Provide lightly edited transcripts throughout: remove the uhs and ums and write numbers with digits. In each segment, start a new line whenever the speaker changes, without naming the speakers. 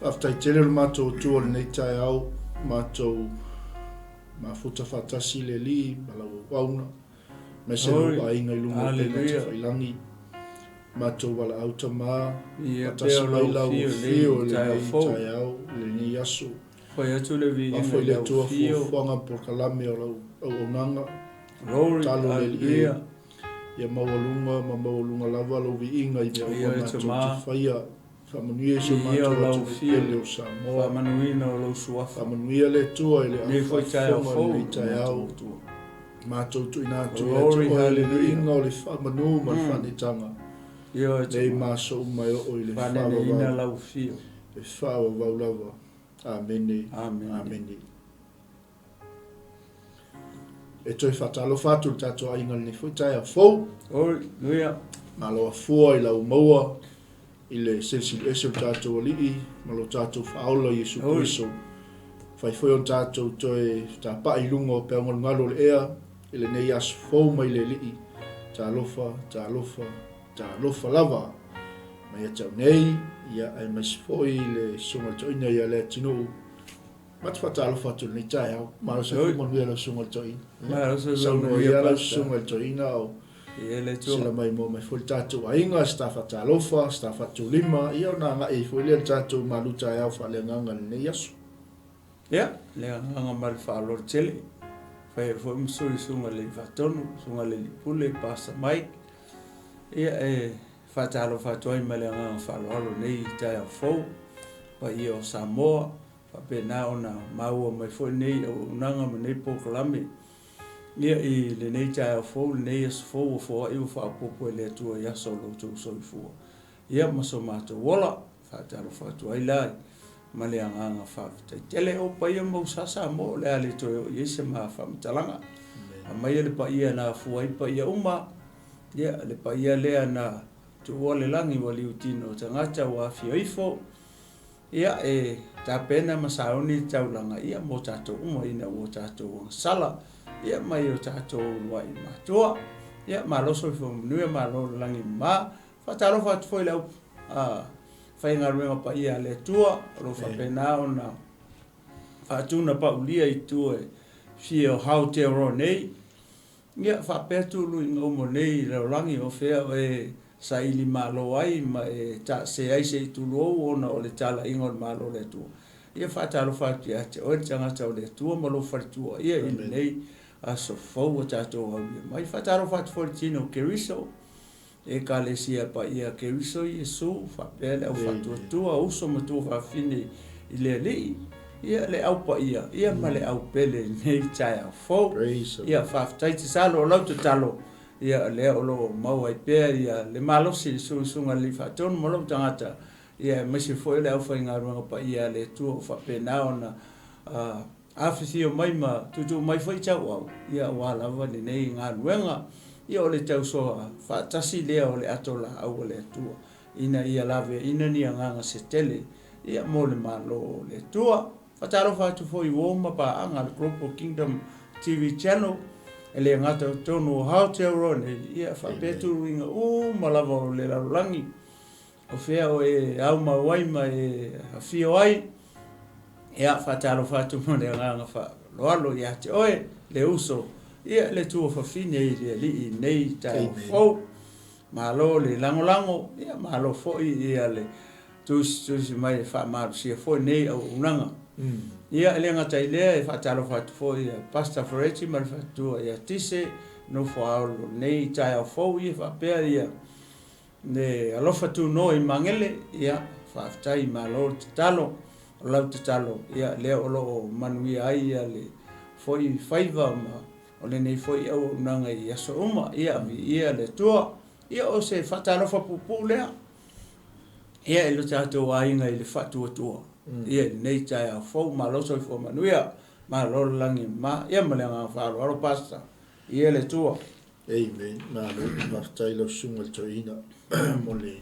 after tele mato tu nei TAEAO mato ma futa fatasi le li bala wauna me se no ai ngai lunga pe failangi mato wala automa fatasi mai la fio le TAEAO le ni yasu
foi atu le vi
foi le tu fonga por kalame o nanga talo le li ya mawalunga lava lo vi inga i me mato faia Famanuia se matua tu pele o Salamo.
Famanuia no lo suafa.
Famanuia le tua ele
ne foi TAEAO
le TAEAO. Matou tu ina tu le inga o le famanu ma fanitanga. Nei maso mai o le
fama ina lau fio.
E fawa vaulava. Amene.
Amen.
E toi fatalo fatu tato ainga ni foi TAEAO.
Oi, luia.
Malo fua i lau maua. Ile silsil eso tato li malo tato faula Yesu Kristo fai foi on tato toe ta pa ilungo pe ngol ngalo le ea ile nei as fo mai le li ta lofa lava mai ta nei ia ai mas foi le songa toina ia le tino mat fa ta lofa tu ni TAEAO malo se mo ia le songa toina
malo se
ia le songa toina
ele tu
sila mai mo mai foi tatu ainga stafa talofa stafa tulima ia na nga e foi le tatu MALU TAEAO FAALEAGAGA ne yasu
ya le nga mal fa lo tele foi msui sunga le fatonu sunga le pule pasa mai ia fa talofa toi male nga fa lo nei TAEAO pa io Samoa fa pena ona mau mai foi nei o nanga nei poklame ia i le nei TAEAO nei fo eu fa popo le tu ia solo tu so fu ia maso mato wala fa talofa tu ai lai male anga fa tele o pa ia mo sasa mo le ale to ia se ma fa mtalanga mai le pa ia na fu ai pa ia uma ia le pa ia le na tu wale langi wali utino tangata wa fioifo ia ta pena masaoni taulanga ia mo tato uma ina wo tato sala ia mai o tato wai matua ia maloso fo nui malo langi ma fatalo fat foi la fai ngaruenga pa ia le tua ro fa pena ona atuna pa ulia i tu fio how te ro nei ia fa petu lu ngomo nei ro langi o fe saili malo ai ma ta se ai se tu lo ona o le tala ingol malo le tu ia fatalo fat ia te o tanga ta le tu malo fat tu ia in nei aso fo tato mai fatalo fat fortino keriso e kalesia pa ia keriso Yesu fa pele au fatu tu au so matu fa fini ile le ia le au pa ia male au pele nei TAEAO ia fa taiti salo lau to talo ia le olo mau ai pe ia le malo si sunga li faton mo lo tangata ia mesi foi le au fa ngaru pa ia le tu fa pena ona afisi o mai ma tu mai foi tau ia wala va nei ngaruenga ia o le tau soa fa tasi le o le atola au le tua ina ia lave ina ni anga se tele ia mo le malo le tua fa taro fa tu foi wo ma pa anga le grupo Kingdom TV channel ele ngata tonu how to run ia fa petu ringa malava le langi o fea o au ma wai ma afio ai ia fa taro fa tu mo le anga fa lo ia te oe le uso ia le tu fa fine ia li nei TAEAO malo le lango ia malo fo ia le tu mai fa ma si fo nei o unanga ia le ngata ile fa talo fa fo ia pasta forechi mal fa tu ia tise no fo au nei TAEAO ia fa pe ia ne alofa tu no i mangele ia fa tai malo talo lau talo ia le olo manuia ia le fo i faiva ma o le nei foi au nanga i aso uma ia le tua ia o se fatalo fa pupu lea ia ilo tato ainga i le fatu tua ia nei TAEAO maloso fo manuia malo langi ma ia malenga falo alo pasta ia le tua
amen malo martailo sunga toina mo le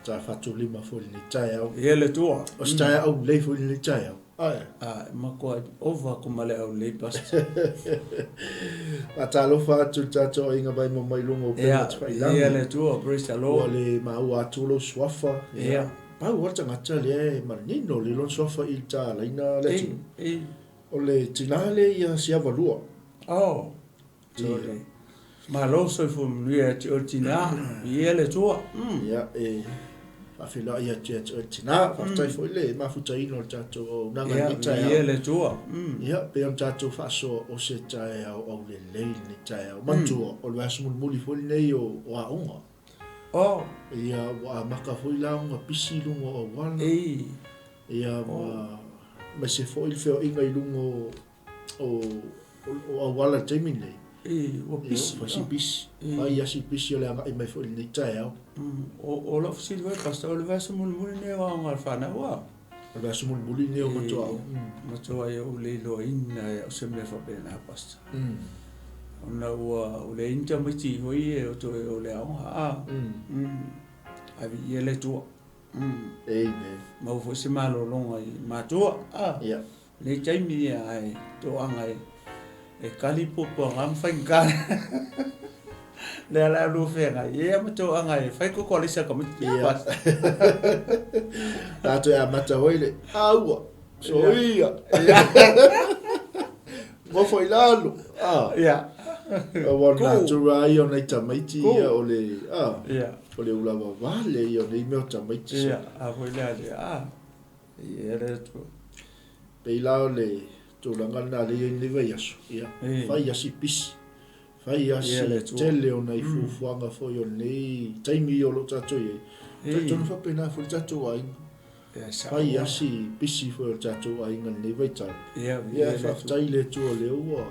ta fatu lima fo le TAEAO
ia le tua
o TAEAO le fo le TAEAO
ma ko over ko male au le pasta
atalo fa tu tato inga bai mo mai lungo pe
ia le tua praise the Lord
le ma u atulo swafa
ia
pau o tangata le manino le lon sofa I ta laina le tu. O le tina le ia sia valua.
Oh. So le. Ma lo so fu mia ti o tina ia le tua.
Ia afila ia o tina fa tai foi le ma futa ino tato o nanga ni tai.
Ia le tua.
Ia pe am tato fa so o se tai o le ni tai o mantua o le asu muli foi nei o a unga.
Oh.
Ia wa maka foi la unga pisi lungo o wala. Ia ma se foi il feo inga ilungo o wala temi nei.
O pisi.
Fa si pisi. Fa ia si pisi o le anga I mai foi ni tai au.
O la fisi le pasta o le vaso muli nei o anga fana wa.
O le asu muli nei o matua au.
Matua ia o le lo ina o se me fa pena pasta. Ona o le inta miti hoi o to o le anga avi ia le tua.
Amen.
Mau fo se malo longa I matua.
Ia.
Le taimi ai to anga e kali popo ngam fai ka. Le ala lu fenga ia mato anga e fai ko kolisa ko miti pas.
Tato ia mata hoi le aua. So ia. Mo foi lalo.
Ia.
Wa na tu rai o nei tamaiti ia o le
Ia.
o le ula vale ia o nei meo tamaiti.
Ia, a foi le ia le tu.
Pe la le tu langa na le ni vai aso. Ia. Fai asi pisi. Fai asi tele o nei fufuanga foi o nei taimi o lo tato ia. Tato no fa pena foi tato ai. Fai asi pisi foi o tato ai ngan nei vai tai. Ia fa tai le tu o le ua.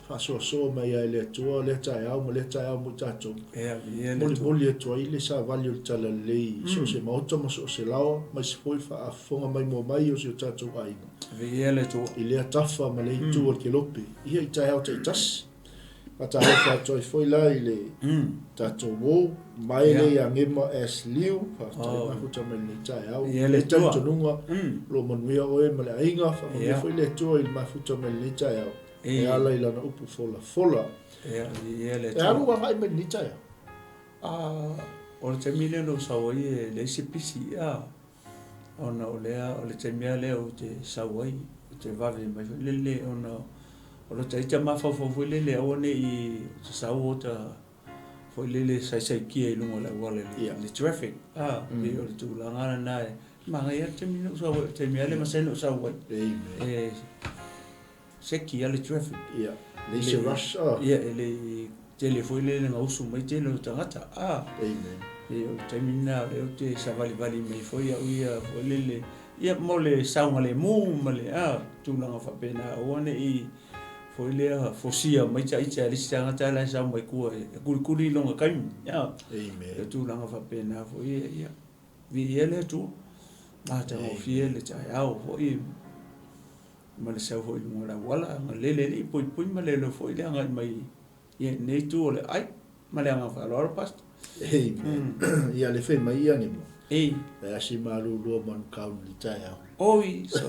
Fa so mai ai le tu o le tai au mo tato.
Ia
Moli tu ai le sa valio tala le so se moto mo so se lao mai se foi fa fonga mai mo mai o se tato ai.
Ia le tu.
Ile atafa ma le tu o ke lope. Ia I tai au tai tas. Ata fa toi foi la ile tato wo mai le angema as liu fa tai ma futa mai le tai au.
Ia le tu.
Nunga lo manuia o e ma le ainga fa foi le tu il ma futa mai le tai au. E ala ila na upu fola.
Ia le tu.
E alu wa mai mai le tai
au. O le temile no sawai le sipisi ona o le temia le o te sawai o te vave mai le ona o le taita mafa fo le one I sawo ta fo le sai kia I lungo la wale le traffic me o tu langa na manga ia temile no sawai temia le maseno sawai se kia le traffic
le se rush
le tele foi le ngausu mai tele o tangata
amen
o tamina o te savali mai foi ia foi le ia mole saunga le mu male tulanga fa pena one I foi le fosia mai tai le tangata la sa mai kuri longa kai
amen
tulanga fa pena foi ia vi ele tu mata o fiele TAEAO foi male sa foi ngora wala le poi male lo foi le mai ia nei tu ole ai male anga fa lor past
ia le fe mai ia ni mo
e
asi MALU lo man kaun li TAEAO
oi so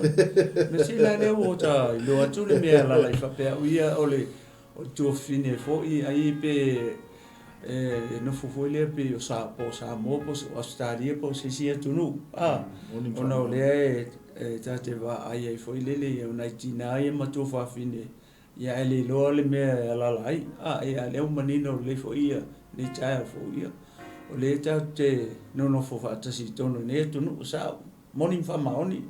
me si la le wota lo atu le me la fa pe ia ole o tu fine fo I ai pe no fo le pe o sa mo po o stadia po si tu nu ona ole tate va ai foi le ona tina ia ma tu fa fine ia ele lo le me la lai ia le manino le fo ia le tai fo ia o le tate no fo fa tasi tono ne tu nu sa morning fa maoni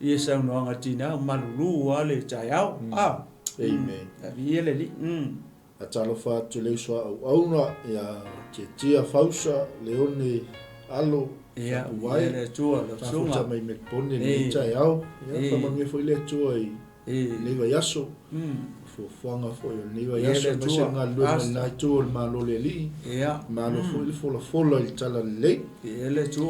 ia sa no anga tina MALU ale TAEAO
amen
ia le li
a talo fa tu le so au na ia tia fausa le one alo
ia le tua le
sunga mai me pone le TAEAO ia fa me foi le tua le vai aso fuanga foi o niwa yaso ma se nga lua na tu MALU le li MALU foi le fola il tala le
ele tu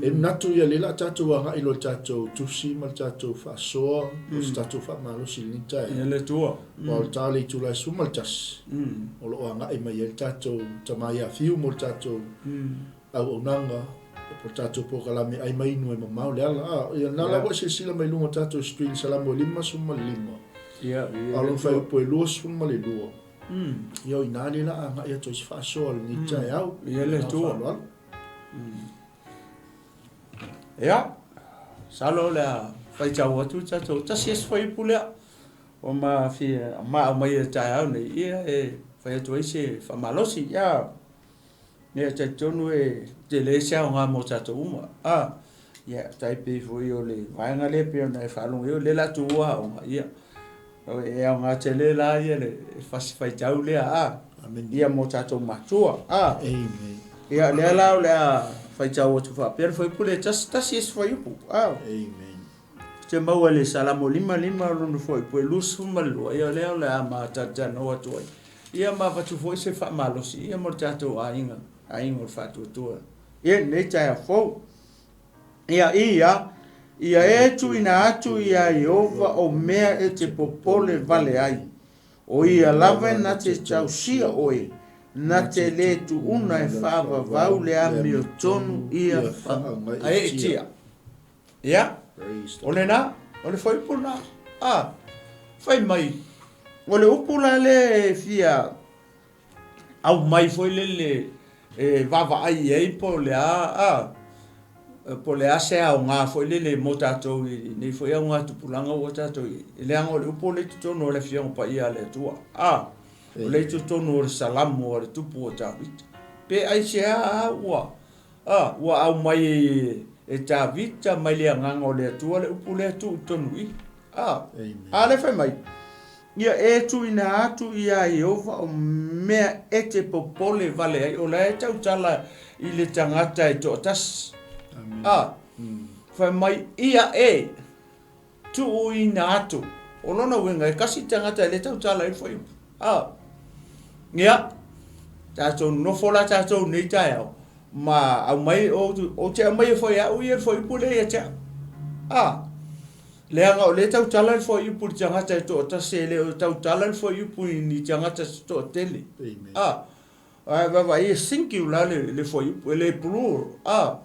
e natu ia le la tatu nga ilo tatu tusi ma tatu fa so tatu fa MALU silita
ele tu
o tali tu la sumal tas o lo nga I mai el tatu tamaya fiu mo tatu au nanga po tatu po kalami ai mai no ma mau le ala ia na la wa se sila mai lungo tatu street Salamo lima suma lima
ia
alon fa po lo suma le lo yo inali la nga ia to fa so ni TAEAO
ia le tu Ya, salo la fai tau atu tato tasies fai pulea o ma fi ma mai taeao nei ia e fai atu ese famalosi ya ne te tonu e te le sia nga mo tato uma ya tai pe foi o le vai nga le pe na falu yo le la tua o ia o e nga te le la ia le fai tau le ia mo tato matua
Amen.
ia le la le fai tau tu fa per foi pule tasies fai pu
Amen.
te mau le salamo lima no foi po lusu malu ia le ma tata no atu ia ma fatu foi se fa malosi ia mo tato ainga fatu tu ia ne ta fo ia e tu ina atu ia Jehova o mea e te popole vale ai o ia lava na te tausia oe na te le tu una e fava vau le ami o tonu ia ai tia ia ole na ole foi puna fai mai ole upula le fia au mai foi le vava ai ai po le po le ase au nga foi le motato ni foi au nga tupulanga o tato le anga le upole tu no le fia pa ia le tua o le tu no le salamo o le tupu o tawit pe ai se wa au mai e ta vita mai le nganga o le tua le upule tu tonui le fai mai ia e tu ina atu ia Jehova o mea e te popole vale ai o le tau tala i le tangata e totas fai mai ia e tu ina atu o lona wenga e kasi tangata e le tau tala i fai ia tato no fola tato nei taeao ma au mai o te mai foi au ia foi pule ia te le anga o le tau tala foi pu tangata to ta se le tau tala foi pu ni tangata to tele va ia singular le foi le plural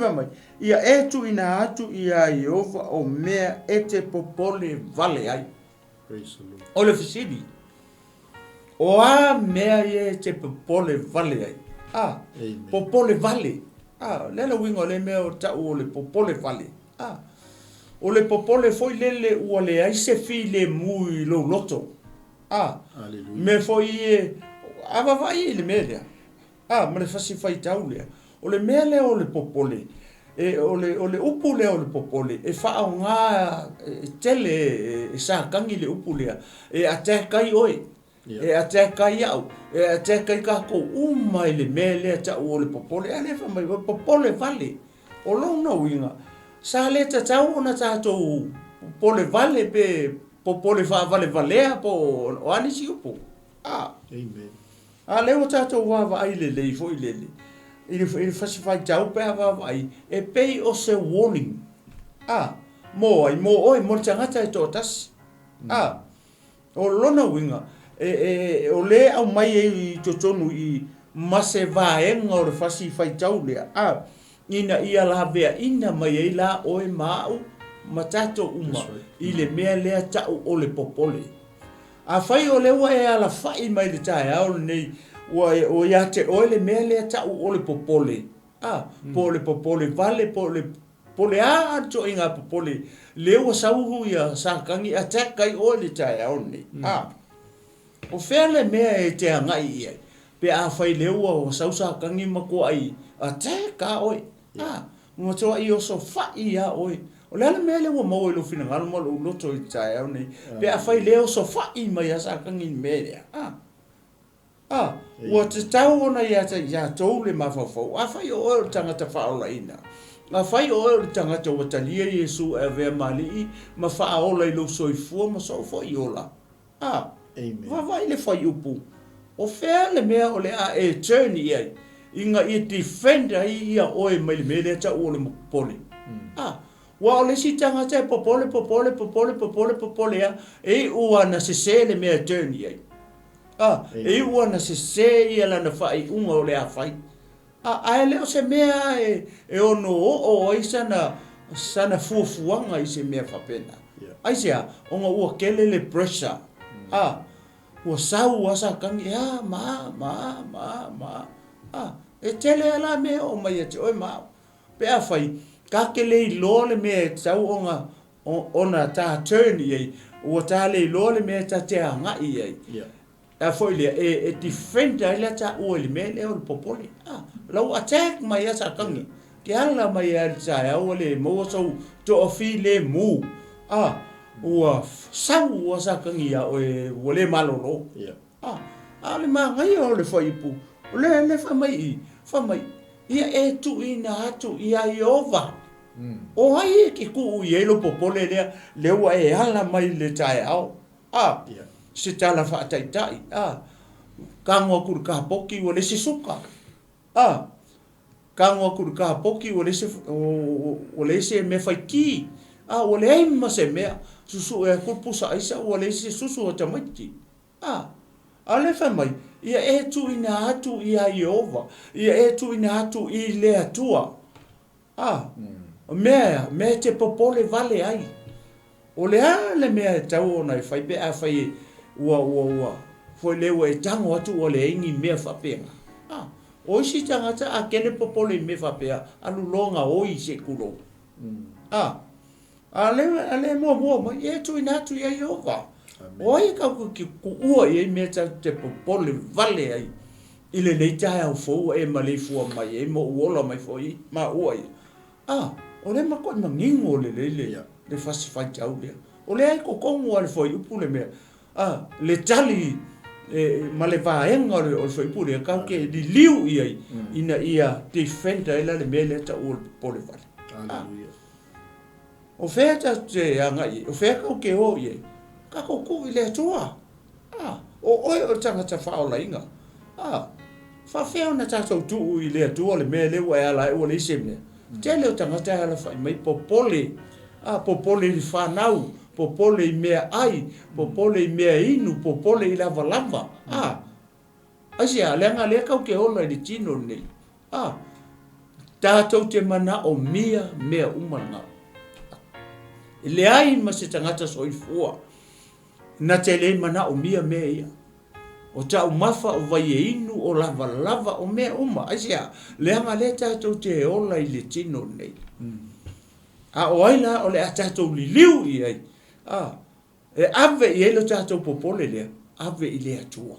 va mai ia e tu ina atu ia Jehova o mea e te popole vale ai o le fisidi o mea e te popole vale ai popole vale le wingo le mea o tau o le popole vale o le popole foi lele ua le ai se fi le mui lo loto me foi ava vai le mea ma le fasi fai tau lea o le mea le o le popole o le upu le o le popole e fa o nga tele e sa kangi le upu lea e ate kai oi e ate kai au e ate kai ka ko umai le mele ta o le popole ale fa mai popole vale o lo no winga sa le ta tau ona ta to popole vale pe popole fa vale valea po o ani si upu
amen
ale o ta to wa vai le foi le ele faz vai tau pe vai e pe o se warning mo oi mo tangata e totas o lona winga o le au mai e totonu i mase vaenga o le fasi fai tau lea ina ia la vea ina mai e la oi mau matato uma i le mea lea tau o le popole fai o le wa e ala fai mai le taeao nei o ia te o le mea lea tau o le popole po le popole vale po le to inga popole leo sauhu ia sakangi atakai o le taeao nei o fele mea e te angai ia pe fai leo o sausa kangi mako ai ataka oi mo to i o so fai ia oi o le mea leo mo lo fina ngal mo lo to i taeao nei pe fai leo so fai mai asa kangi mea ua te tau ona ia tau le mawhawhau. Fai o tangata whaola ina. Fai o tangata watalia Yesu e vea mali ma whaola i lo soifua ma soifua i ola. Vai le fai upu. O whea le mea o le e turn iai. Inga i defender ia oe mai le mea ta o le mopole. Wa o le si tangata e popole e ua na se le mea turn iai. E ua na se ia lana fai unga o le a fai. Ai leo se mea e ono o ai sana fuafuanga i se mea whapena. Ai sea, onga ua kele le pressure. Ua sau asa kangi, ma. E tele ala mea o mai ate oi mao. Pe a fai, ka ke le lo le me tau onga ona ta turn ye o ta le lo le me ta te anga ye a foi le e defender le ta o le me le o popoli lo attack mai asa kangi ke ala mai al sa o le mo so to fi le mu ua sau o sa kangi ya o le malolo ale ma ngai o le foi pu le fa mai ia e tu ina atu ia Iova o hai ki ku ye lo popole le wa e ala mai le TAEAO se tala fa tai ka ngo kur ka poki o le se suka ka ngo kur ka poki o le se me fai ki o le ai ma se me susu e ku pusa isa o le se susu o tamati ale fa mai ia e tu ina atu ia Iova ia e tu ina atu I le atua me te popole vale ai o le ale me tau ona fai pe a fai ua foi le e tango atu o le ingi me fa pe o isi tanga ta a kene popole me fa pe alu longa o I se kulo ale mo ma e tu ina atu ia Iova oi ka ku ua e me te popole vale ai ile le TAEAO fo e male fo mai e mo ola mai foi ma oi o le ma ko na ngingo le fasi fai tau le o le ai ko kongo al foi upu le me le tali ma le vaenga o foi upu le ka ke di liu ai ina ia defender ela le me le ta o pole vale o feta te anga o fe ka ke o ye ka ko ku ile tua o tanga ta fa ola inga fa fe ona ta tu ile tua le me le wa ala o le semne tele o tanga ta ala fa mai popole popole I whanau, popole I mea ai, popole I mea inu, popole I lava lava. Asia, leanga lea kau ke ola I le tino nei. Tātou te mana o mea umanga. Le ai ma se tangata soifua, na te le mana o mea ia. O ta umafa o vai e inu, o lava lava o mea uma. Asia, leanga lea tātou te ola I le tino nei. O aila o le atatou li liu I ai. E ave I ele tatou popole lea. Ave I le atua.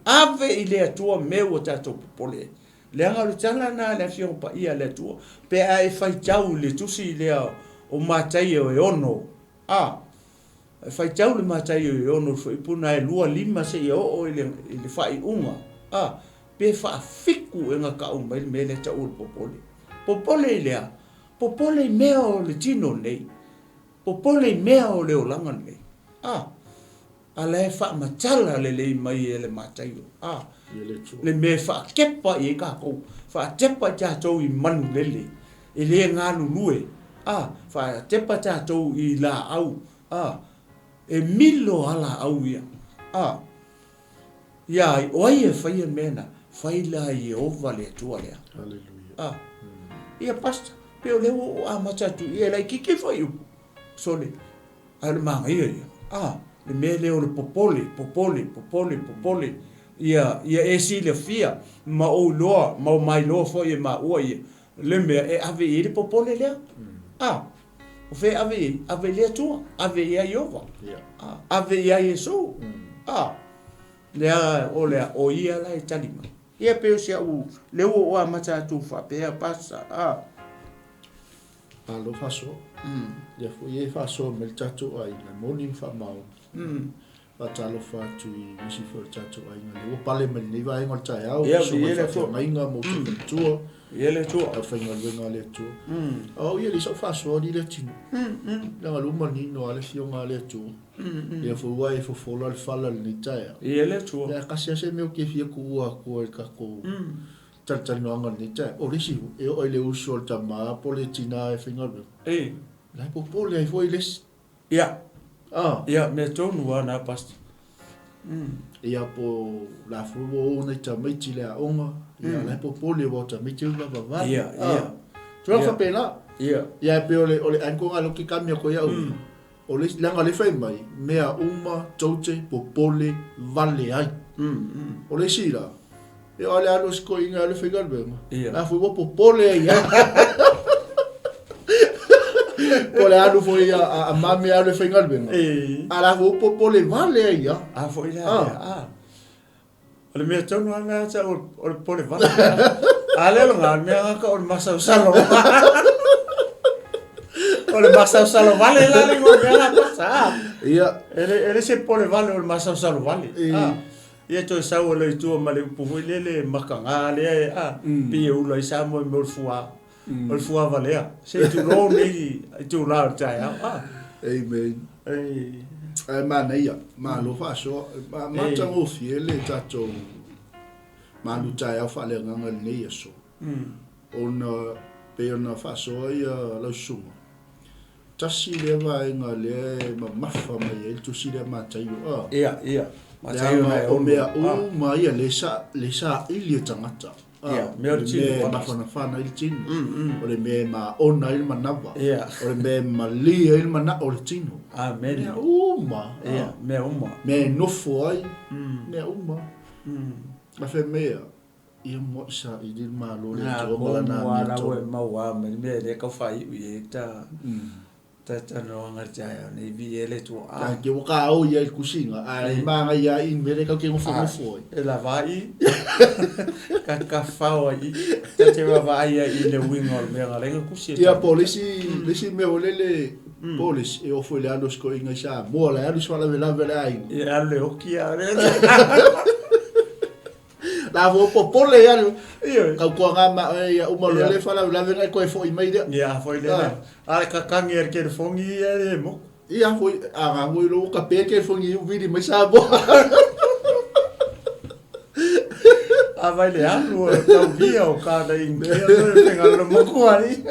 Ave I le atua meu o tatou popole. Leanga le tala na le fio pa ia le atua. Pe a e fai tau le tusi lea o matai o e ono. E fai tau le matai o e ono. Fai puna e lua lima se I o le fai unga. Pe fa fiku e nga ka umba il me le tau le popole. Popole lea. Popole mea o le tino nei. Popole mea o le olanga nei. Ala e wha matala le mai e le mataio. Le me wha kepa I ka kou. Wha tepa tātou I manu lele. E le ngā lulue. Wha tepa tātou I la au. E milo ala au ia. Ia oai e whaia mena. Whaila I ova le atua lea.
Hallelujah.
Ia pasta. Peo leo o matatu I lai kike foi u sole ale manga ia le me leo le popole ia e si le fia ma o loa ma mai loa foi ma o ia le me e ave I le popole lea o fe ave le tua ave ia Iova ave ia Yesu lea o ia la talima ia peo sia u leo o matatu fa pe passa
Alo faso. Ya foi faso mel chacho ai na morning fa mau. Fa talo fa tu nisi for chacho ai na le pale mel ni vai ngol TAEAO.
So ele to
mai nga mo tu.
Ele to
a fa ngol venga le tu. Oh ele so faso di le tin. Na lu mo ni no ale fio nga le tu. Ya fo wai fo folo al fala ni TAEAO.
Ele to.
Ya kasi se me o ke fia ku ko ka ko. Tal no angan ni ta o lesi e o le uso ta ma politina e fingal la popole ai foi les
ia me tonu ana past
ia po la fubo na ta mai tile a onga ia la popole vo ta mai tile va va
ia
tu fa pena ia pe o le anko alo ki cambia ko ia o le langa le fai mai mea uma tote popole vale ai o le sira e olha a los coinha le ficar bem. La fui popole aí. le anu foi a mami ale fingal ben. Ala vo po le vale ia.
A foi la. Ole me tonu anga sa o po le vale. Ale lo nga me anga ka o masa usalo. Ole masa usalo vale la le ngo me anga pasa.
Ia.
Ele se po le vale o masa usalo vale. Ia to sa o le tu ma le pu le makanga le pi u lo sa mo mo fua. O fua valea. Se tu lo ni tu la tai
Amen. Mana ia, MALU faso, ma tango fiele tato MALU TAEAO FAALEAGAGA nei aso. Ona pe ona faso ia lo suma. Tasi le vai nga le mafa mai el tu si le matai o.
Ia.
Matai o mea o mai le sa ili tangata.
Me
fana il tino. O le me ma ona il manava. O le me ma li il mana o le tino.
Amen.
Me uma.
Me uma.
Me no foi. Me uma. Ma fe mea. Ia mo sa i di MALU le to
malana. Ma wa me le ka fai i ta. Ta no ngarjaya ni vi ele tu
Ka ke ka o ia kusinga. Ai manga ia in vele ka ke mo foi.
E la vai. Ka fao ai. Te vai i le wingol me nga lenga kusi.
Ia polisi me olele polis e o foi le ando sko inga sa. Mo la ando sala vela ai.
Ia le okia.
La vo popole ya ka ko nga ya o malo le fala la venga ko foi mai de
ya foi le ala ka kanger ke fongi ya mo
ia foi a mo lo ka pe ke fongi o vidi mai sa bo
a vai le anu ka via o ka da in ke tenga lo mo ko ali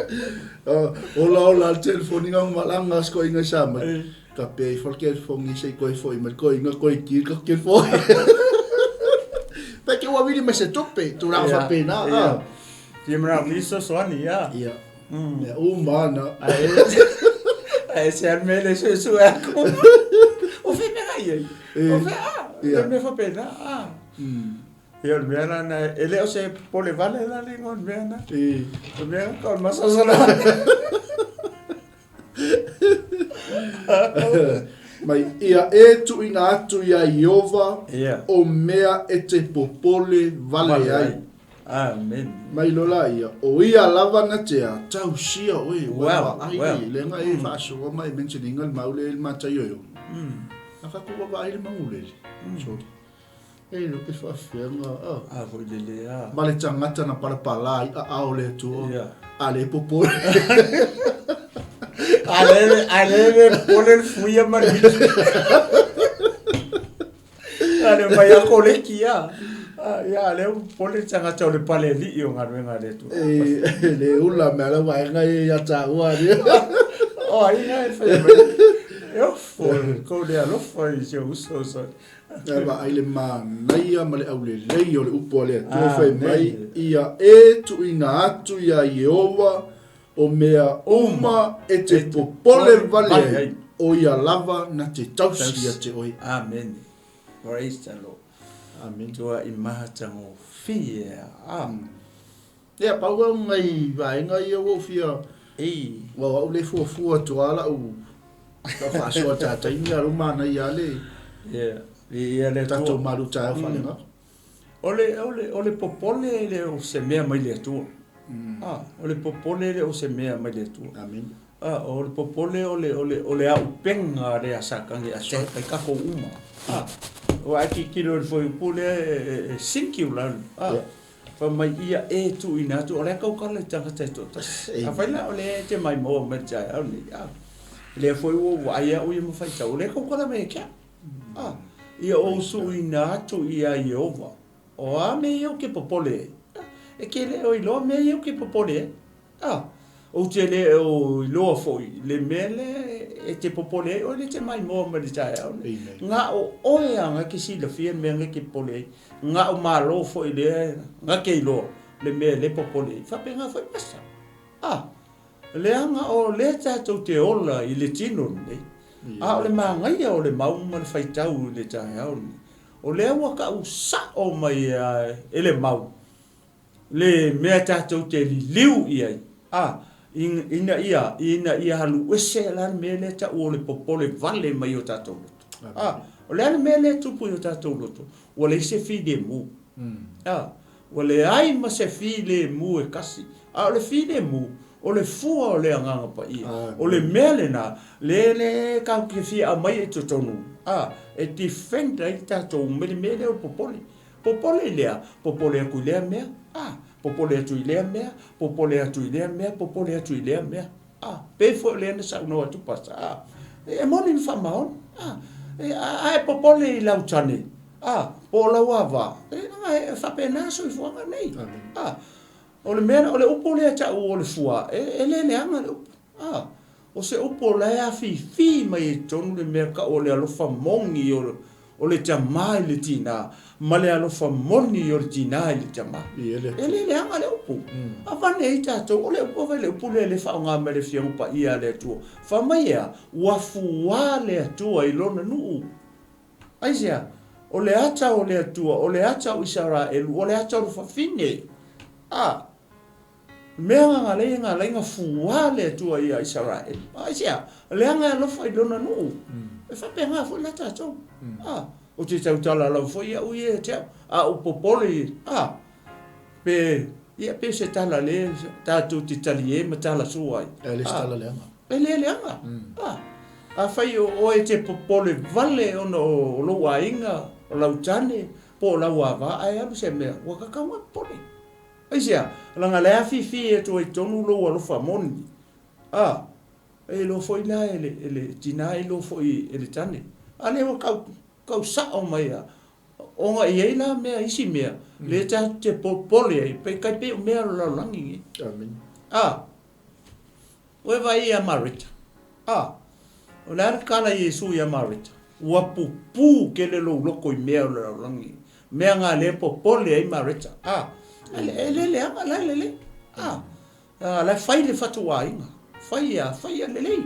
o la telefoni nga malanga sko inga sa mai ka pe for ke fongi sei ko foi mai ko inga ko ki ka ke foi Perché o vidi me se toppe, tu la fa pena.
Ti mra visto soani ya.
Ia. Umana.
Ai se almele se su ecco. O fe me ai. O fe me fa pena. Io il mio na ele o se pole vale la lingua mena. O mio con massa sola.
Mai ia tu ina atu ia Iova o mea e te popole vale ai.
Amen.
Mai lola ia o ia lava na te a tau sia oi
wow
ai le nga e faso o mai mentioning al maule il matai yo. Aka ko ba ile mangule. So e lo ke fa fenga
foi dele
Male tangata na para pala a ole tu. Ale popole.
Ale pole fuia marito. Ale mai a kolekia. Ya ale pole tanga tole pale li yo nga le tu.
Le ula mala vai nga ya ta wa ni.
Ai nga fe. Eu foi ko de alo foi eu so.
Ba ai le ma nai a male au le o le upo le tu fe mai ia e tu ina atu ia Iova o mea uma e te popole vale o ia lava na te tausi a te oi.
Amen. Praise the Lord. Amen. Tua imaha tango fia.
Ia pau ngai vai ngai o fia. Wa o le fu toala u. Ka fa so ta ta inga rumana ia le.
Ia le
tato MALU TAEAO FAALEAGAGA.
Ole popole le o se mea mai le tu. Ole popole le o se mea mai le tu.
Amen.
Ole popole ole au penga re asakangi a se kai ka ko uma. O aki kilo foi pule singular. Fa mai ia e tu ina tu ole ka ka le tanga te to. A fa la ole te mai mo me ja ole. Le foi o ai o mo fa ta ole ka la me ka. Ia o su ina tu ia Iova. O a me eu ke popole. E ke le o ilo me eu ke popole. O te le o ilo foi le mele e te popole o le te mai mo me tai au. Nga o nga ke si le fie me nga ke popole. Nga o malo foi le nga ke ilo le mele popole. Fa pe nga foi pasa. Le nga o le tato te ola i le tino nei. O le mangai o le mau ma le faitau le TAEAO. O le awa ka usa o mai e le mau. Le mea tatou te li liu i ai. ina ia halu ese la mele ta o le popole vale mai o tatou o le mele tupu o tatou loto o le se fide mu o le ai ma se fide mu e kasi o le fide mu o le fua o le anganga pa ia o le mele na le ka ke fi a mai to tonu e defend ai tatou mele o popole lea popole ku lea mea popole atu ilea mea, popole atu ilea mea, popole atu ilea mea. Pe fo lea na sa no atu pasa. E moni fa maon. E popole lau tane. Po la wava. E fa pena so fo nga nei. O le mea o le upo le ta o le fua. E le anga le upo. O se upo la fi mai tonu le mea ka o le alofa mongi o le tamai le tina. Ma le alofa moni o le tina le tamai. Ele le anga le upu. Avane i tatou, o le upu vai le upu le whaonga me le whiangupa ia le atua. Whamaia, wafua le atua I lona nuu. Aisea, o le ata o le atua, o le ata o Israelu, o le ata o whawhine. Mea ngā leinga fua le atua ia Israelu. Aisea, le anga alofa I lona nuu. E whapenga fu le tatou. O te tautala lau fo ia ui e teo. O popoli, pe ia pe se tala le tātou te tali e ma tala suai.
Le tala leanga.
Le leanga. Whai o e te popole vale ono o loa inga, o lau tane, po lau awa, ai alu se mea, waka kaua pole. Aisea, langa lea fifi e to e tonu loa lofa moni. E lo foi la ele tina e lo foi ele tane. Ale o kau sao mai a. Onga I la mea isi mea. Le ta te popole ai. Pe kai pe mea la langi.
Amen.
Oe vai a marita. O la kala Yesu ia marita. Ua pupu ke le lo loko I mea la langi. Mea ngā le popole ai marita. Le anga la le. La fai le fatua inga. Fai a le le.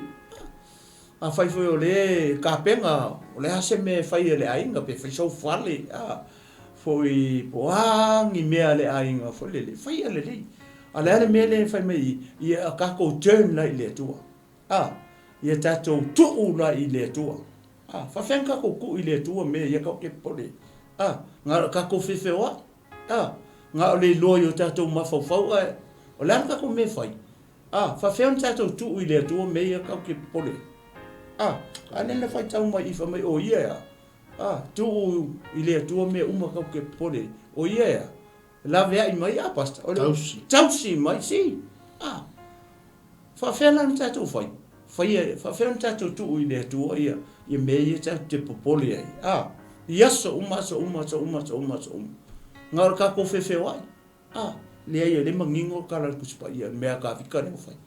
Fai foi o le kapenga o le hase me fai le ainga pe fai so fale foi poangi mea le ainga foi le fai le le ala le me le fai me ia ka ko turn la le tua ia tato tu la le tua fa fenka ko ku le tua me ia ka ke pole nga ka ko fefe wa nga le loyo tato ma fo fo o la ka ko me fai fa fen tato tu le tua me ia ka ke pole anena fai tau mai ifa mai o ia tu ile tu me uma ka ke pole o ia la vea I mai a pasta tausi mai si fa fela nta tu fai fa fela nta tu ile tu ia me ia te pole ai yaso uma ngar ka ko fefe wai le ia le mangingo kala kuspa ia me ka fika ne fai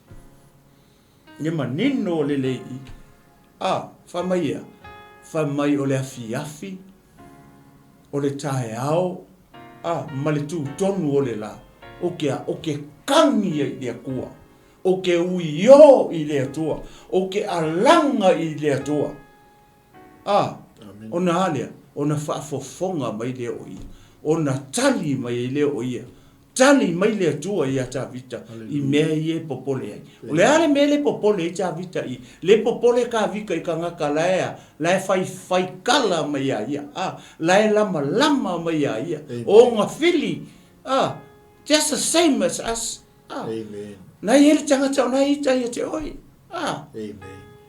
ne manino le le Whamai o le afi, o le TAEAO, ma le tū tonu o le la, o ke kangi I le akua, o ke uio I le atua, o ke alanga I le atua. O na alea, o na whaafofonga mai le o ia, o na tali mai le o ia, tali mai le atua I ata vita, I mea I e popole ai. O le ale mea le popole I ta vita I, le popole ka vika I ka ngaka laea, lae fai kala mai a ia, lae lama mai a ia, o ngā whili, just the same as us.
Amen.
Nai ele tangata o nai ita ia te oi.
Amen.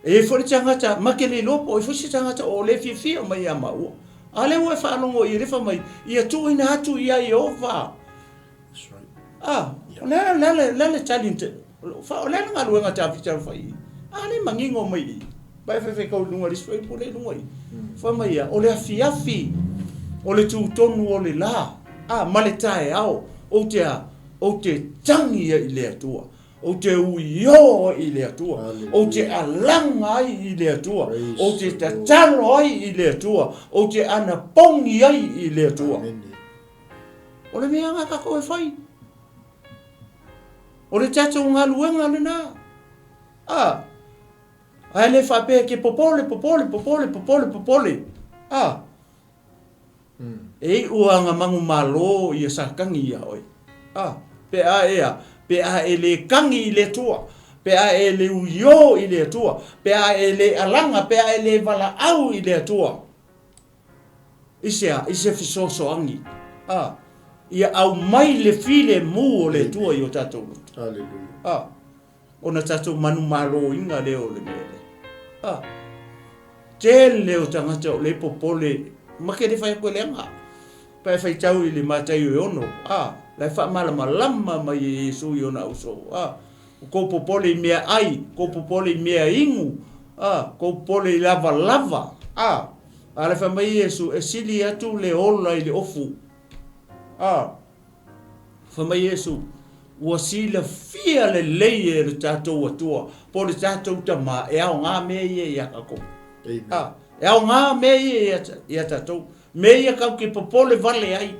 E fori tangata, makele lopo, e fori tangata o le fifia mai a maua. Ale ue whanongo I refa mai, ia tuina atu ia I ova.
That's right.
Lele talente. Fa lele nga luenga ta ficha fai. Ale mangingo mai. Ba fe ka lunga ri soi pole lunga. Fa mai o le afi. O le tu tonu o le la. Male TAEAO. O te tangi I le atua. O te uio I le atua. O te alanga I le atua. O te tatalo I le atua. O te anapongi I le atua. O le mea nga kako e fai. O le tatou ngā luenga le nā. Ai le whape ke popole. E ua ngā mangu malo I a sakangi ia oi. Pe a e le kangi I le tua. pe a e le uio i le atua, pe a e le alanga, pe a e le vala au i le atua. Ise fisosoangi. Ia au mai le file mu o le tua i o tatou.
Hallelujah.
Ona tatou manu malo inga leo le mele. Tele leo tangata o le popole, make le fai koe leanga. Pai fai tau i le matai o ono. Lai fa malama lama mai e Yesu i ona uso. Ko popole i mea ai, ko popole i mea ingu. Ko popole i lava lava. Ala fa mai Yesu e sili atu le ola i le ofu. Fa mai Yesu ua sila fia le leie le tatou atua. Po le tatou tama e au ngā mea i a kako. E au ngā mea i a tatou. Mea i a kau ke popole vale ai.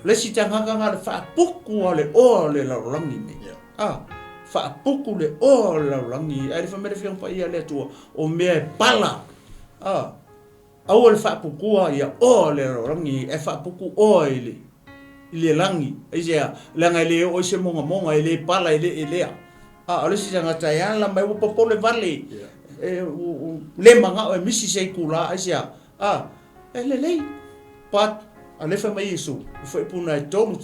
Le si tangaka ngā le whaapuku a le oa le laurangi me. Whaapuku le oa le laurangi. Ai le whamere whiang pa ia le atua o mea e pala. Au le whaapukua ia oa le laurangi. E whaapuku oa i le langi. E sea, langa i le o se monga monga i le pala i le lea. Ale si tangata e ala mai o popole vale. Le manga o e misi sei kula. E sea, e le lei. Pat, ale fa mai Yesu, foi puna e tonu,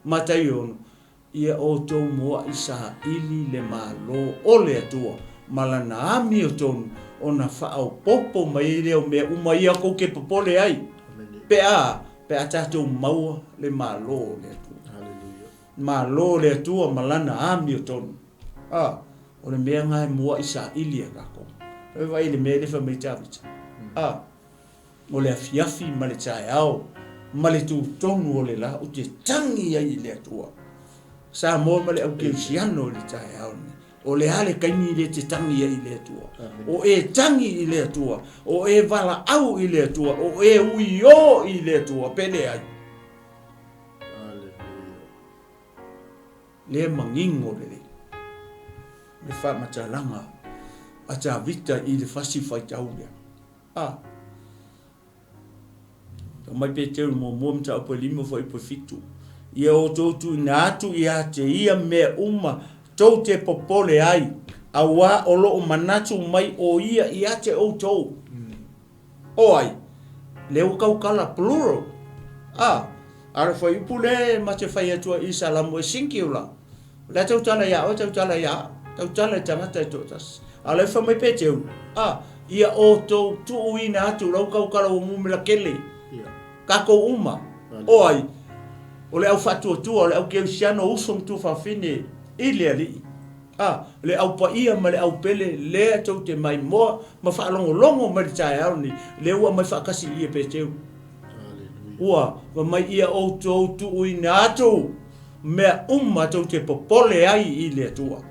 matai ono, ia o tau moa isa ili le malo ole atua, malana ami o tonu, ona whaau popo mai leo mea umaia ko ke popole ai, pe a tatou maua le malo le atua, malo le atua malana ami o tonu, o le mea ngai moa isa ili a kako, e vai le mea le fa mai tavita, o le afiafi ma le TAEAO, ma le tūtonu o le la, o te tangi ai le atua. Sa mo ma le au keusiano le TAEAO ni. O le ale kaini le te tangi ai le atua. O e tangi i le atua. O e vala au i le atua. O e uio i le atua. Pele ai. Le mangingo le. Le wha matalanga. A ta vita i le fasi fai taulia. Mai pe te mo mta o limo foi po fitu ia o totu na atu ia te ia me uma to te popole ai awa o lo manatu mai o ia te o to oi le o kala plural ara foi pule ma te fai atu i Salamo e singular la tau tala ya tau tala tangata totas ala fa mai pe te ia o to tu ina atu lo kala o mumela kele kako uma oi ole au fatu tu ole au keusiano usum tu fa fine ile ali le au pa ia ma le au pele le to te mai mo ma fa longo ma TAEAO ni le ua mai fa kasi ia pe teu ua wa mai ia o to tu ina atu me umma to te popole ai ile tua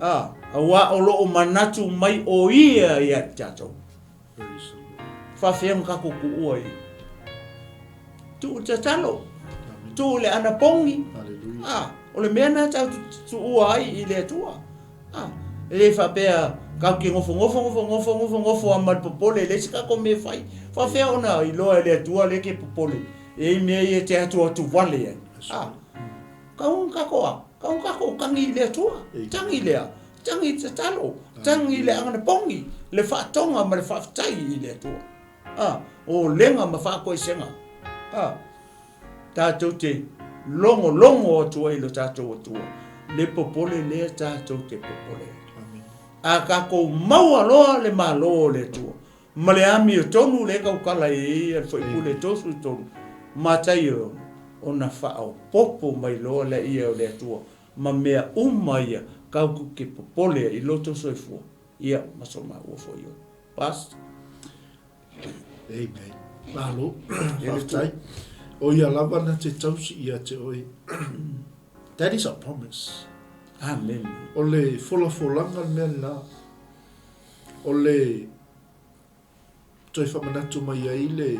awa o lo manatu mai o ia tato fa fiam kako ku oi tu te talo tu le ana pongi o le mena tu uai i le tua le fa pea ka ki ngofo amal popole le sika ko me fai fa fe ona i lo le tua le ke popole e me e te atu vale ka un kako kangi le tua tangi te talo tangi le ana pongi le fa tonga ma le fa tai i le tua o lenga ma fa ko senga tatou te longo atua i lo tatou atua. Le popole le tatou te popole. A kako maua loa le malo le atua. Ma le ami o tonu le kaukala e ia foi pule tosu tonu. Matai o na whao popo mai loa le ia o le atua. Ma mea ia kauku ke popole i loto soifua. Ia masoma ua foi o. Pas.
Amen. Malo. Whaftai. O ia lava na te tausi ia te oi. That is a promise.
Amen.
O le folanga mea na. O le toi whamanatu mai ai le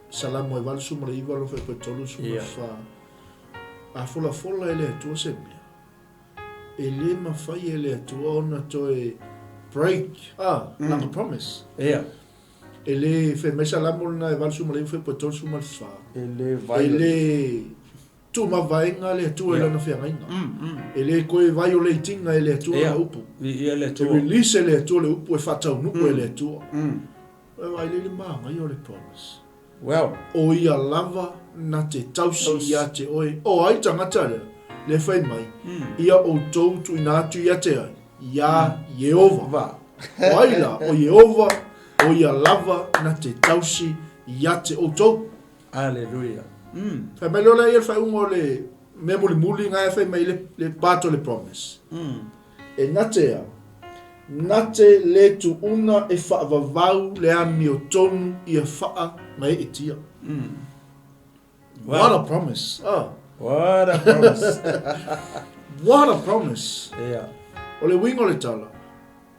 Salamo e valsu mara iwa lo whai tolu suma wha. A fola ele atua se mea. E le mawhai ele atua ona toi break. Like a promise.
Yeah.
Ele fe me Salamo na e valsu mara iwa whai tolu suma wha.
Ele vai.
tu mavaenga le tu ele na fiangainga ele koe violating ele tu na upu
ele tu
release ele tu le upu e fatau nuku ele tu ai le manga yo le promise
well
o ia lava na te tausi ia te oi o ai tangata le fai mai ia o tou tu ina atu ia te ai ia Yehova o ai la o Yehova o ia lava na te tausi ia te o tou
hallelujah
fa mai lola ia fai ungo le me muli ngai fai mai le pato le promise e nate le tu una e fa vavau le ami o tonu ia fa mai etia what a promise
what a promise
what a promise
yeah
o le wingo le tala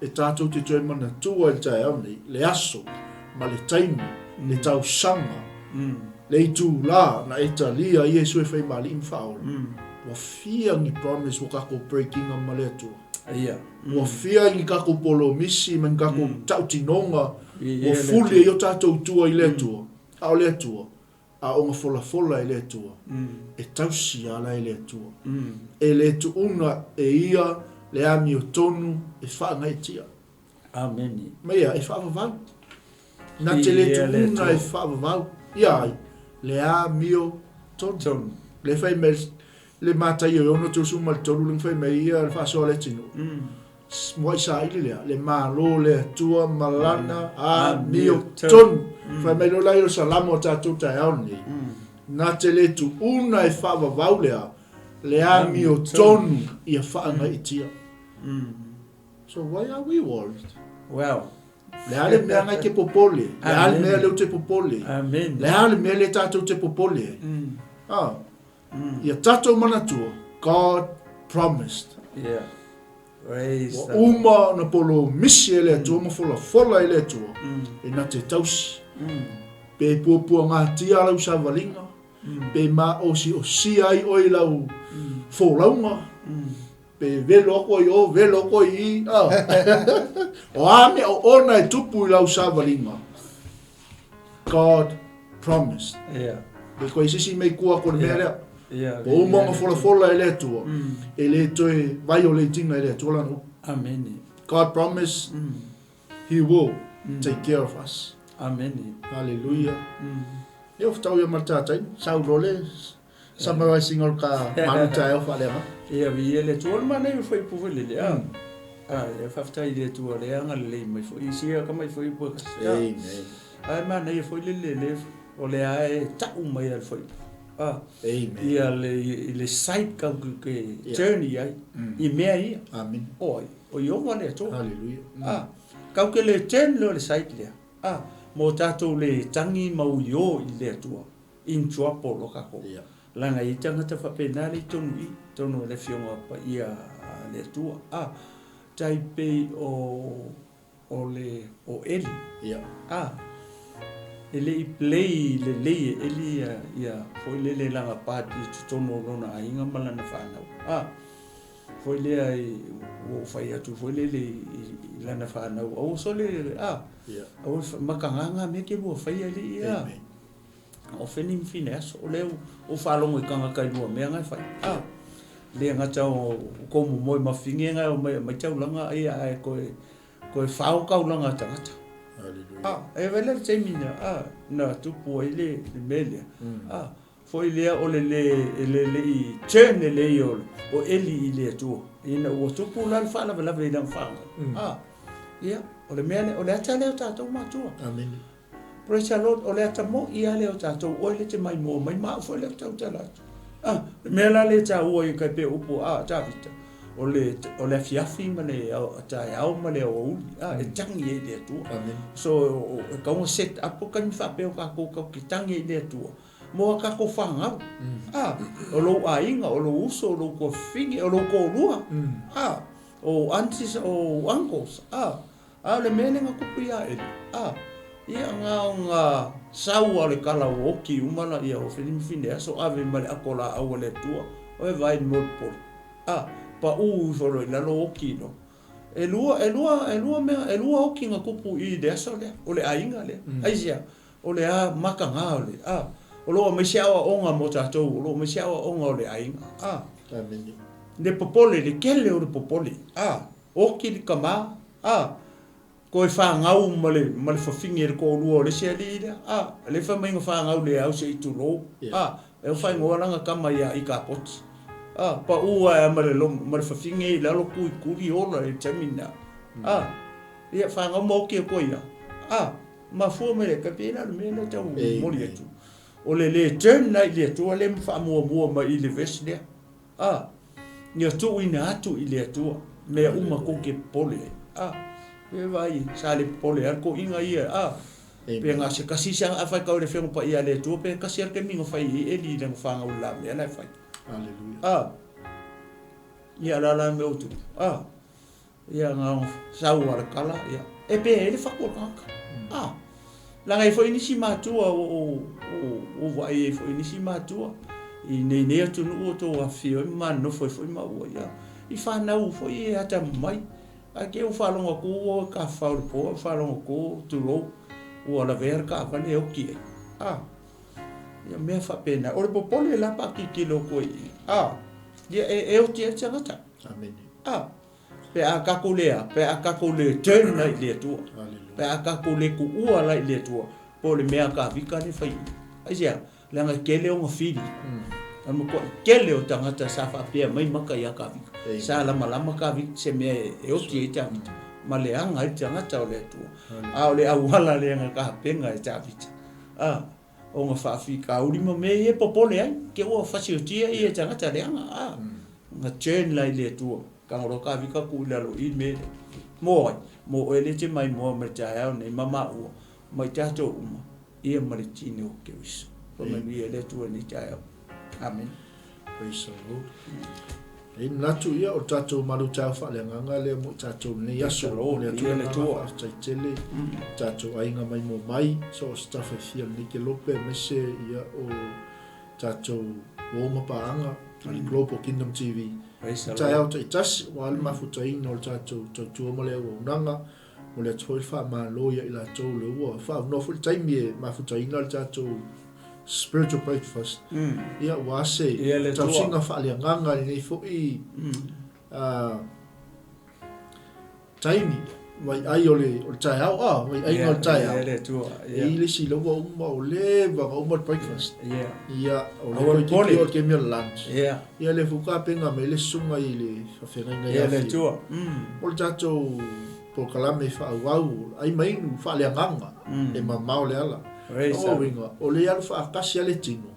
e tātou te tue mana tua i TAEAO nei le aso ma le taimi le tau sanga le itu la na Italia Yesu e fai mali infaul wa fia ni promise wa kako breaking a male tu wa fia ni kako polo misi men kako tautinonga wa fuli yo tatou tua i le tu a le tu a onga fola i le tu e tausi ala i le tu e le tu una e ia le ami o tonu e fa ngai tia
amen
mea e fa va na te le tu una e fa va ia le a mio ton le fai mel le mata io no tu su mal tolu le fai mai ia fa so le tino moi sai le malo le tua malana a mio ton fai mai lo la io salamo ta tu TAEAO ni na te le tu una e fa va le a mio ton ia fa ngai tia so why are we worried
well
le ale mea ngai ke popole le ale mea leu te popole
amen
le ale mea le tatou te popole ia tatou manatua God promised
yeah praise
wa uma na polo misi ele atua ma fola ele atua e na te tausi pe puapua ngā tia lau sa valinga pe ma osi ai oi lau fōlaunga pe velo ko i o ame o ona e tupu i lau sa valinga God promised
yeah
pe koe sisi mei kua kone mea lea
yeah
o umonga fola ele atua e le toe violating ele atua lanu
amen
God promised he will take care of us
amen
hallelujah eu tau ia martatai sau role sama vai singol ka manuta eu FAALEAGA
ia vi ele tuol mana i foi pu le le fafta i le tuol le anga le mai foi sia ka mai foi pu
amen
ai mana i foi le o le ai ta mai al foi
amen
ia le site ka ke journey ai i mea ia
amen
oi o yo vale to
hallelujah
ka ke le ten le site le mo tatou le tangi mau yo i le tua in chuapo lo ka ko langa i tangata whapenari tonu le fionga pa ia le tua taipe o eli ele i play le eli ia foi le langa pati tonu lona ainga malana whanau foi le ai o fai atu foi le lana whanau o so le o makanganga me ke bo fai ali ia o feni mfineso o leu o falongo i kanga kai lua mea ngai fai le ngata o komu moi mafingenga o mai taulanga ia ai koe whao kaulanga tangata e vele te mina na tupu ai le mele foi le o le i tene le o eli i le tu ina o tupu lan fa la vela lan fa ia o le mele o le atale o tatou matua
amen
praise the Lord o le atamo ia le o tatou o le te mai mo mai ma foi le tau tala mela le ta o i kai pe upo tavita o le fiafi ma le TAEAO ma le o e tangi e le tu so ka o set up ka mi fa pe o ka ko ki tangi e le tu mo ka ko fanga o lo ainga o lo uso o lo ko fingi o lo ko lua o aunties o uncles le mele nga kupia e ia nga sau ale kala o ki umala ia o filim fine so ave male akola au le tua o vai mo por pa u foro la lo ki no e lua o ki nga kupu i de so le o le ainga le aisia o le makanga le O lo me sia onga mo tatou, o lo me sia onga o le ainga.
Amen.
Le popole, le kele o le popole. O ki le kama. Ko e whangau ma le whawhingi e ko lua o le sia lida. Le whamainga whangau le au se i tu lo. E o whaingoa langa kama ia i ka poti. Pa ua e ma le whawhingi i lalo kui kuri ola e tamina. Ia whangau mo ki e ko ia. Ma fua me le kapena le mena tau moli atu. O le turn na i le atua le mwha ma i le vesi lea. Nia tu ina atu i le atua. Mea uma ko ke pole. E vai, sa le pole ar ko inga ia. Pe nga se kasi sang a fai kau le whengu pa ia le atua. Pe kasi ar ke mingo fai e li le mwhanga ula mea lai fai.
Hallelujah.
Ia la me utu. Ia nga sau ala kala. E pe e le whakua kaka. Langa e fo inisi matua o vai e fo inisi matua. I nei atu nu o tō a whio i mano foi maua ia. I whanau foi e ata mai. A ke o whalonga ko o ka whaure po, o whalonga ko tu rou. O ala vera ka vane e o ki e. Ia mea whapena. O le popole la pa ki kilo ko i. Ia e o tia tangata.
Amen.
Pe a kako lea, pe a kako le turn na i lea tua. Pe a kako le ku ua la i lea tua. Po le mea ka vika ne whai. Aisia, langa kele o ngawhiri. Anu ko kele o tangata sa whapea mai maka ia ka vika. Sa lama ka vika se mea e o tia i tangata. Ma le anga i tangata o lea tua. O le awala le anga ka penga i tangata. O ngā whawhika urima me e popole ai. Ke o whasi o tia i e tangata le anga. Ngā turn la i lea tua. Kangoro ka vika ku lalo i me mo ele te mai mo me TAEAO nei mama ua mai tato uma ia maritini o ke wiso po me ni ele tu ni TAEAO. Amen.
Praise the Lord. In natu ia o tato malu tau FAALEAGAGA le mo tato ni yaso le tu tu tai tele tato ainga mai mo mai so stuff e fia ni ke lope mese ia o tato o mapaanga ali Global Kingdom TV. TAEAO te tasi wa alma futaina o tato tu mo le o nanga mo le toi fa ma loya ila to le o fa no full time e ma futaina o tato spiritual breakfast. Ia wa se tau singa FAALEAGAGA ni fo i taimi mai ai ole o TAEAO mai ai o TAEAO i le si lo o le va o breakfast ia o le ko ke mi lunch ia le fuka penga me le sunga i le fafenga ia le tu o tato po kalame fa wau ai mai nu FAALEAGAGA e mamau le ala o le alu fa kasi ale tino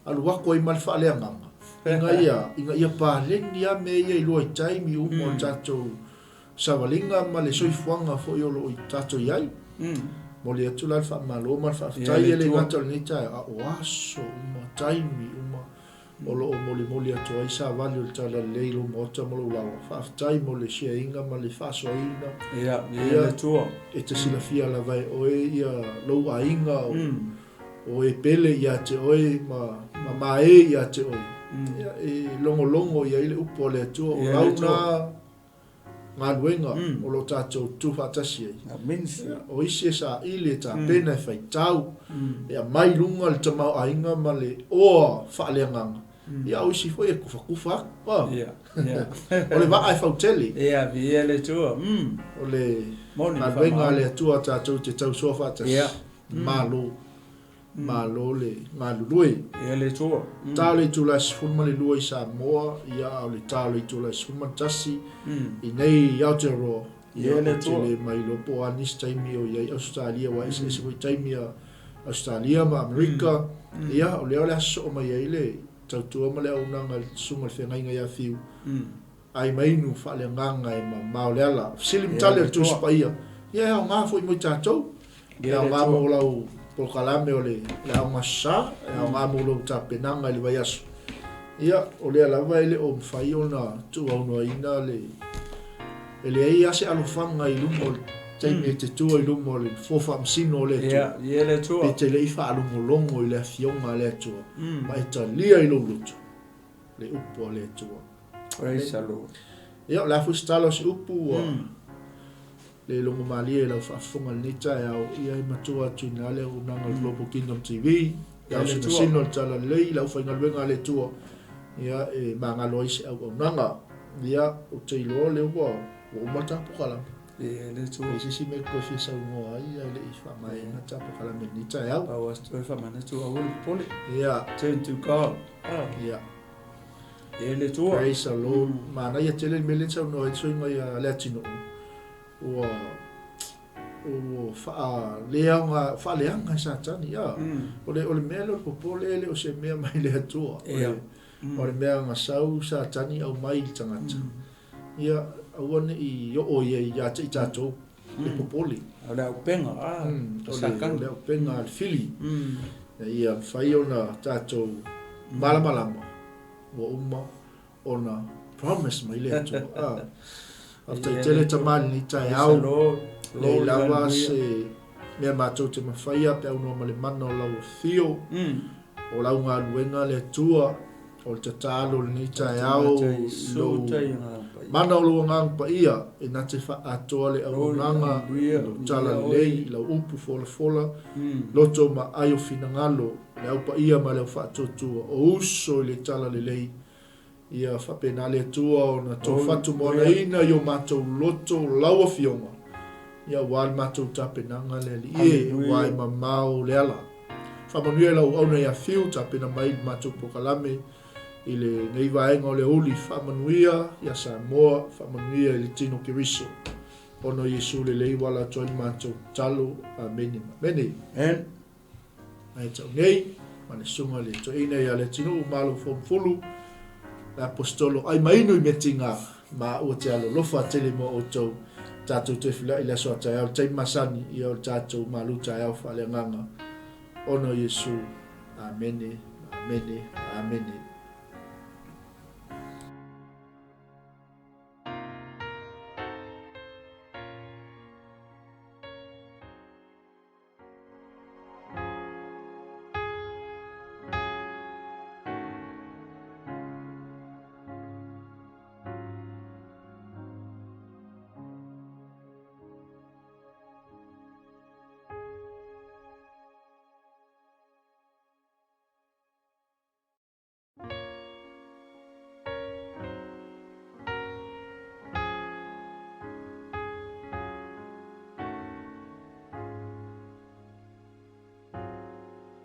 alu wako i mal FAALEAGAGA inga ia pa lengia me ia i loi taimi o tato savalinga ma le soifuanga fo i olo i tato iai. Mo le atu lai wha malo ma wha tai ele ngata le neitai a oaso uma taimi uma olo o moli atu ai sa vali o le tala leilo ma ota molo ulawa. Wha tai mo le sia inga ma le whaso aina.
Ia le tua.
E te sila fia la vai oe ia lou a inga o e pele ia te oe ma e ia te oe. Ia e longo ia ile upo le atu o launa ngā luenga o lo tātou tūwhatasi ai. O isi sa ile tā pena whai tau e a mai lunga le tamau ainga ma le oa FAALEAGAGA. Ia o isi fo e kufa. O le waai whautele.
Ia via le tua.
O le ngā luenga le atua tātou te tau soa whatasi. MALU. Malo le ngā lulue.
Ia le tua.
Tā le tūla sifuma le lua i Samoa, ia au le tā le tūla sifuma tasi, i nei Aotearoa. Ia le tua. Le mai lopo anis taimi o iai Australia, wa ese wai taimi a Australia ma Amerika. Ia o leo le aso o mai ai le tautua ma le au nanga sunga le whenga inga ia fiu. Ai mainu FAALEAGAGA e ma mao le ala. Silim tale tu spaia. Ia au ngā fo i moi tātou. Ia au ngā mo lau po kalame o le au ngasa, au ngā molo ta penanga i le vai aso. Ia, o le alawa ele o mwhai o na tu au noa ina le ele ei ase alofanga i lumo taimi e te tua i lumo le fofa msino o le tua.
Ia le tua.
Pe te le ifa alongolongo i le afionga le tua. Ma e ta lia i lulutu. Le upo le tua.
Praise the Lord.
Ia, le afu stalo si upu le longo malia e lau whaafonga le TAEAO ia i matua atu ina le unanga Global Kingdom TV Ia sino le tala lei lau whainga luenga le tua. Ia mga loise au nanga. Ia o te iloa leo wa umata pokala.
Le tua.
Sisi me koe fia sau ngoa ia le i whamai na tapo kala me ni TAEAO.
Awas toi whamana tua uli pole.
Ia.
Turn to God.
Ia.
Le tua.
Praise the Lord. Mana ia tele mele sau no e soinga ia le atino. Ua faaleaga sa tani ia o le mea le popole ele o se mea mai le atua o le mea gasau sa tani au mai i tagata ia aua neʻi oo ia ia te i tatou le popole
o le aupenga
o le aupenga le fili ia fai ona tatou malamalama ua uma ona promise mai le atua after i tele tamali ni TAEAO le lava se mea mātou te mawhaia pe au noa male mana o lau thio o lau ngā luenga le tua o le tatalo le ni TAEAO mana o lua ngāngpa ia e na te wha atoa le au nanga lo tala lei lau upu fola fola loto ma ayo fina ngalo le au pa ia ma le au wha atotua o uso le tala le lei ia whapena le tua o na tō whatu moana ina i o mātou loto laua fionga. Ia wāi mātou tāpenanga le li e wāi mamau le ala. Whamanuia lau auna ia whiu tāpena mai mātou pokalame i le nei vaenga o le uli whamanuia ia Samoa whamanuia i le tino kiriso. Ono Yesu le lei wala toi mātou talo a mene. Mene. Ai tau nei, mane sunga le to ina ia le tino malu fulu. Apostolo ai mainu i metinga ma o te alo lofa tele mo o tau tātou te whila i laso a TAEAO tei masani i o tātou MALU TAEAO FAALEAGAGA ono Yesu amene amene amene